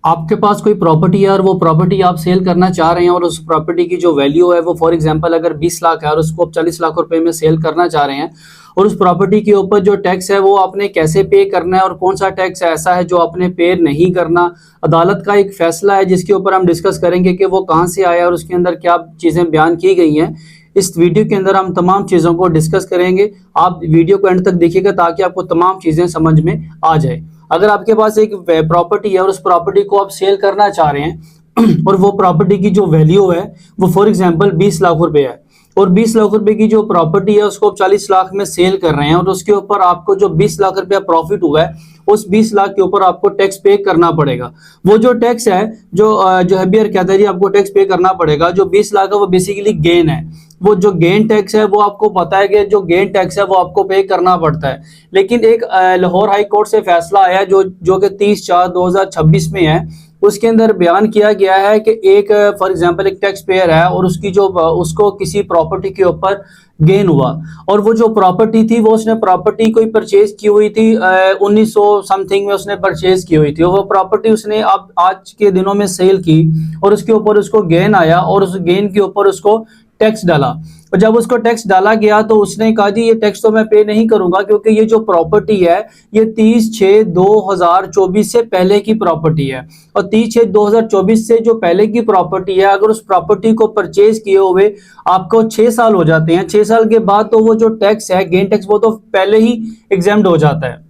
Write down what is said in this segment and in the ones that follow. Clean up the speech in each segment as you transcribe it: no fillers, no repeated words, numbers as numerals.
आपके पास कोई प्रॉपर्टी है और वो प्रॉपर्टी आप सेल करना चाह रहे हैं और उस प्रॉपर्टी की जो वैल्यू है वो फॉर एग्जांपल अगर 20 लाख है और उसको आप 40 लाख रुपए में सेल करना चाह रहे हैं और उस प्रॉपर्टी के ऊपर जो टैक्स है वो आपने कैसे पे करना है और कौन सा टैक्स ऐसा है जो आपने पे नहीं करना। अदालत का एक फैसला है जिसके ऊपर हम डिस्कस करेंगे कि वो कहाँ से आया और उसके अंदर क्या चीज़ें बयान की गई हैं। इस वीडियो के अंदर हम तमाम चीज़ों को डिस्कस करेंगे। आप वीडियो को एंड तक देखिएगा ताकि आपको तमाम चीज़ें समझ में आ जाए। अगर आपके पास एक प्रॉपर्टी है और उस प्रॉपर्टी को आप सेल करना चाह रहे हैं और वो प्रॉपर्टी की जो वैल्यू है वो फॉर एग्जांपल 20 लाख रुपए है और 20 लाख रुपए की जो प्रॉपर्टी है उसको आप 40 लाख में सेल कर रहे हैं और उसके ऊपर आपको जो 20 लाख रुपया प्रॉफिट हुआ है उस 20 लाख के ऊपर आपको टैक्स पे करना पड़ेगा। वो जो टैक्स है जो हैबियर कहता है जी आपको टैक्स पे करना पड़ेगा। जो 20 लाख है वो बेसिकली गेन है। वो जो गेन टैक्स है वो आपको पता है कि जो गेन टैक्स है वो आपको पे करना पड़ता है। लेकिन एक लाहौर हाई कोर्ट से फैसला आया जो कि 30/4/2026 में है। उसके अंदर बयान किया गया है कि एक फॉर एग्जांपल एक टैक्स पेयर है और उसको किसी प्रॉपर्टी के ऊपर गेन हुआ और वो जो प्रॉपर्टी थी वो उसने प्रॉपर्टी कोई परचेज की हुई थी 1900 समथिंग में उसने परचेज की हुई थी और वो प्रॉपर्टी उसने अब आज के दिनों में सेल की और उसके ऊपर उसको गेन आया और उस गेन के ऊपर उसको टैक्स डाला। और जब उसको टैक्स डाला गया तो उसने कहा जी ये टैक्स तो मैं पे नहीं करूंगा क्योंकि ये जो प्रॉपर्टी है ये 30/6/2024 से पहले की प्रॉपर्टी है और 30/6/2024 से जो पहले की प्रॉपर्टी है अगर उस प्रॉपर्टी को परचेज किए हुए आपको 6 साल हो जाते हैं, 6 साल के बाद तो वो जो टैक्स है गेन टैक्स वो तो पहले ही एग्जेम्प्ट हो जाता है।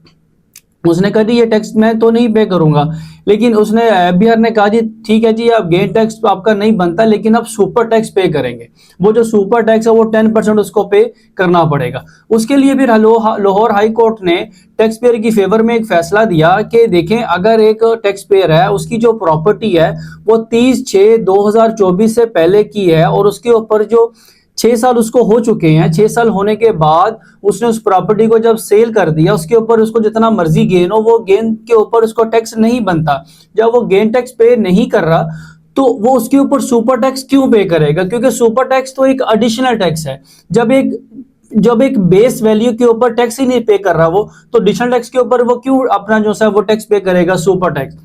उसने कहा जी ये टैक्स मैं तो नहीं पे करूंगा। लेकिन उसने एफबीआर ने कहा जी ठीक है जी आप गेन टैक्स तो आपका नहीं बनता लेकिन आप सुपर टैक्स पे करेंगे। वो जो सुपर टैक्स है वो 10% उसको पे करना पड़ेगा। उसके लिए फिर लाहौर हाई कोर्ट ने टैक्स पेयर की फेवर में एक फैसला दिया कि देखें अगर एक टैक्स पेयर है उसकी जो प्रॉपर्टी है वो 30/6/2024 से पहले की है और उसके ऊपर जो 6 साल उसको हो चुके हैं, 6 साल होने के बाद उसने उस प्रॉपर्टी को जब सेल कर दिया उसके ऊपर उसको जितना मर्जी गेन हो वो गेन के ऊपर उसको टैक्स नहीं बनता। जब वो गेन टैक्स पे नहीं कर रहा तो वो उसके ऊपर सुपर टैक्स क्यों पे करेगा? क्योंकि सुपर टैक्स तो एक एडिशनल टैक्स है। जब एक बेस वैल्यू के ऊपर टैक्स ही नहीं पे कर रहा वो तो एडिशनल टैक्स के ऊपर वो क्यों अपना जो है वो टैक्स पे करेगा, सुपर टैक्स।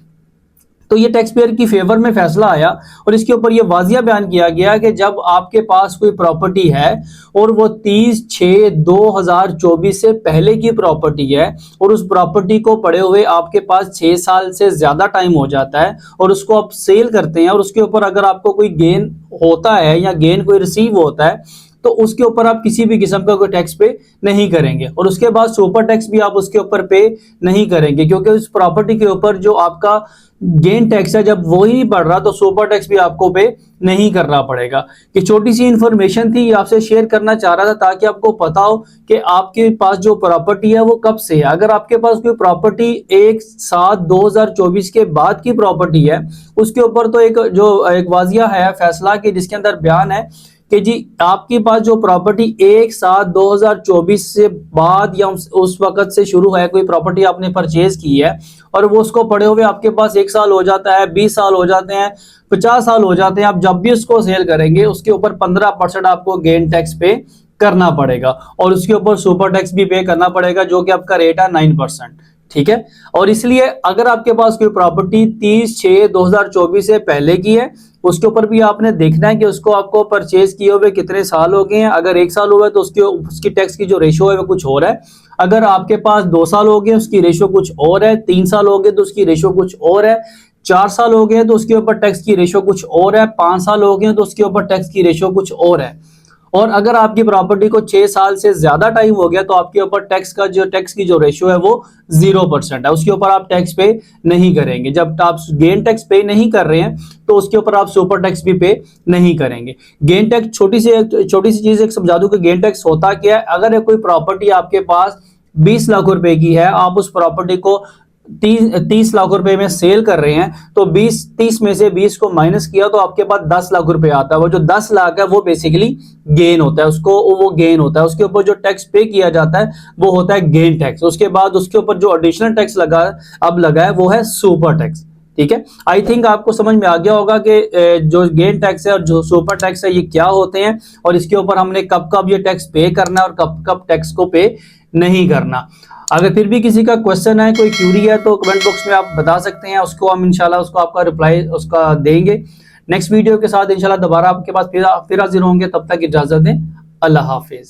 तो ये टैक्स पेयर की फेवर में फैसला आया और इसके ऊपर ये वाजिया बयान किया गया कि जब आपके पास कोई प्रॉपर्टी है और वो 30/6/2024 से पहले की प्रॉपर्टी है और उस प्रॉपर्टी को पड़े हुए आपके पास 6 साल से ज्यादा टाइम हो जाता है और उसको आप सेल करते हैं और उसके ऊपर अगर आपको कोई गेन होता है या गेन कोई रिसीव होता है तो उसके ऊपर आप किसी भी किस्म का कोई टैक्स पे नहीं करेंगे और उसके बाद सुपर टैक्स भी आप उसके ऊपर पे नहीं करेंगे क्योंकि उस प्रॉपर्टी के ऊपर जो आपका गेन टैक्स है जब वो ही नहीं बढ़ रहा तो सुपर टैक्स भी आपको पे नहीं करना पड़ेगा। कि छोटी सी इंफॉर्मेशन थी आपसे शेयर करना चाह रहा था ताकि आपको पता हो कि आपके पास जो प्रॉपर्टी है वो कब से है। अगर आपके पास कोई प्रॉपर्टी 1/7/2024 के बाद की प्रॉपर्टी है उसके ऊपर तो एक वाजिया है फैसला कि जिसके अंदर बयान है कि जी आपके पास जो प्रॉपर्टी 1/7/2024 से बाद या उस वक्त से शुरू है कोई प्रॉपर्टी आपने परचेज की है और वो उसको पड़े हुए आपके पास 1 साल हो जाता है, 20 साल हो जाते हैं, 50 साल हो जाते हैं, आप जब भी उसको सेल करेंगे उसके ऊपर 15% आपको गेन टैक्स पे करना पड़ेगा और उसके ऊपर सुपर टैक्स भी पे करना पड़ेगा जो कि आपका रेट है 9%। ठीक है। और इसलिए अगर आपके पास कोई प्रॉपर्टी 30/6/2024 से पहले की है उसके ऊपर भी आपने देखना है कि उसको आपको परचेज किए हुए कितने साल हो गए हैं। अगर 1 साल हुआ है तो उसकी टैक्स की जो रेशो है वो कुछ और है। अगर आपके पास 2 साल हो गए उसकी रेशो कुछ और है, 3 साल हो गए तो उसकी रेशो कुछ और है, 4 साल हो गए तो उसके ऊपर टैक्स की रेशो कुछ और है, 5 साल हो गए तो उसके ऊपर टैक्स की रेशो कुछ और है। और अगर आपकी प्रॉपर्टी को 6 साल से ज्यादा टाइम हो गया तो आपके ऊपर टैक्स की जो रेशियो है वो 0% है, उसके ऊपर आप टैक्स पे नहीं करेंगे। जब आप गेन टैक्स पे नहीं कर रहे हैं तो उसके ऊपर आप सुपर टैक्स भी पे नहीं करेंगे। गेन टैक्स छोटी सी चीज एक समझा दूं कि गेन टैक्स होता क्या है। अगर कोई प्रॉपर्टी आपके पास 20 लाख रुपए की है, आप उस प्रॉपर्टी को 30 लाख रुपए में सेल कर रहे हैं तो 30 में से 20 को माइनस किया तो आपके पास 10 लाख रुपए आता है। वो जो 10 लाख है वो बेसिकली गेन होता है, वो गेन होता है। उसके ऊपर जो टैक्स पे किया जाता है वो होता है गेन टैक्स। उसके बाद उसके ऊपर जो एडिशनल टैक्स लगा है वो है सुपर टैक्स। ठीक है। आई थिंक आपको समझ में आ गया होगा कि जो गेन टैक्स है और जो सुपर टैक्स है ये क्या होते हैं और इसके ऊपर हमने कब कब ये टैक्स पे करना है और कब कब टैक्स को पे नहीं करना। अगर फिर भी किसी का क्वेश्चन है, कोई क्यूरी है, तो कमेंट बॉक्स में आप बता सकते हैं, उसको हम इंशाल्लाह उसको आपका रिप्लाई उसका देंगे। नेक्स्ट वीडियो के साथ इंशाल्लाह दोबारा आपके पास फिर हाजिर होंगे। तब तक इजाजत दें। अल्लाह हाफिज।